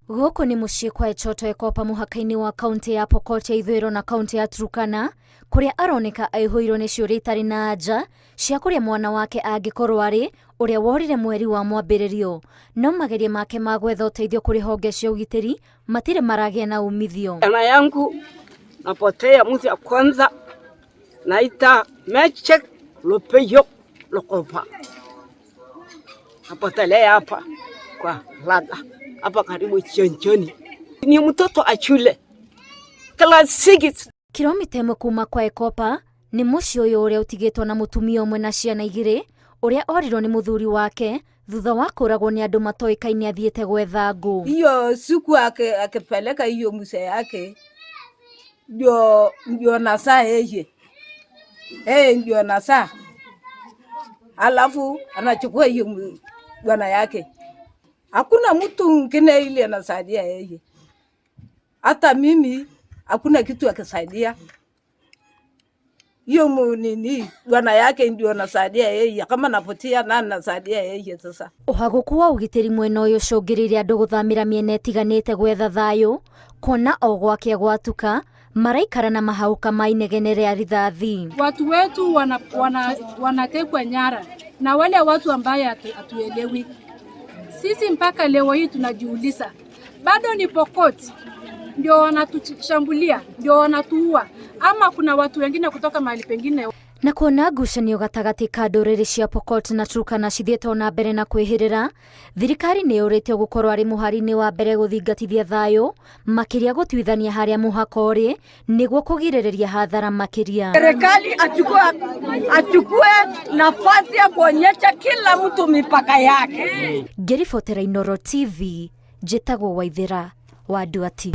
Gũkũ nĩ mũciĩ kwa Etoto Ekopa mũhaka-inĩ wa kaunti ya Pokot ya ithũĩro na kaunti ya Turkana, kũrĩa aroneka aihũirwo nĩ ciũria itarĩ na anja cia kũrĩa mwana wake angĩkorwo arĩ ũrĩa worire mweri wa mwambĩrĩrio. No mageria make ma gwetha ũteithio kũrĩ honge cia ũgitĩri matirĩ maragĩa na umithio. Jana yangu napotea mwezi wa kwanza, naita Mechek Lopeyo Lokopa. Napotelea hapa kwa Lada, hapa karibu Chonchoni. Ni mtoto achule class 6. Kilomita ĩmwe kuma kwa Ekopa nĩ mũciĩ ũyũ ũrĩa ũtigĩtwo na mũtumia ũmwe na ciana igĩrĩ ũrĩa orirwo nĩ mũthuri wake thutha wa kũragwo nĩ andũ matoĩkaine athiĩte gwetha ngũ. Hiyo siku akipeleka hiyo mzee yake ndio nasaa yeye. Ndio nasaa. Alafu anachukua hiyo bwana yake. Hakuna mtu mwingine ile anasaidia yeye. Hata mimi hakuna kitu akisaidia. Hiyo nini bwana yake ndio anasaidia yeye, kama napotia na anasaidia yeye sasa. Ũhagũku wa ũgitĩri mwena ũyũ ũcũngĩrĩirie andũ gũthamĩra mĩena ĩtiganĩte gwetha thayũ, kona o gwake gwatuka maraikara na mahauka ma inegene rĩa rithathi. Watu wetu wanatekwa nyara na wale watu ambaye hatuelewi. Sisi mpaka leo hii tunajiuliza, bado ni Pokot ndio wanatushambulia, ndio wanatuua, ama kuna watu wengine kutoka mahali pengine? Na kuona ngucanio gatagatĩ ka ndũrĩrĩ cia Pokot na Turkana cithiĩtwo na mbere na kwĩhĩrĩra, thirikari nĩ yũrĩtio gũkorwo arĩ mũhari-inĩ wa mbere gũthingatithia thayũ, makĩria gũtuithania harĩa mũhaka ũrĩ nĩguo kũgirĩrĩria hathara makĩria. Serikali achukue nafasi ya kuonyesha kila mtu mipaka yake. Ngĩribotera Inooro TV, njĩtagwo Waithĩra wa Nduati.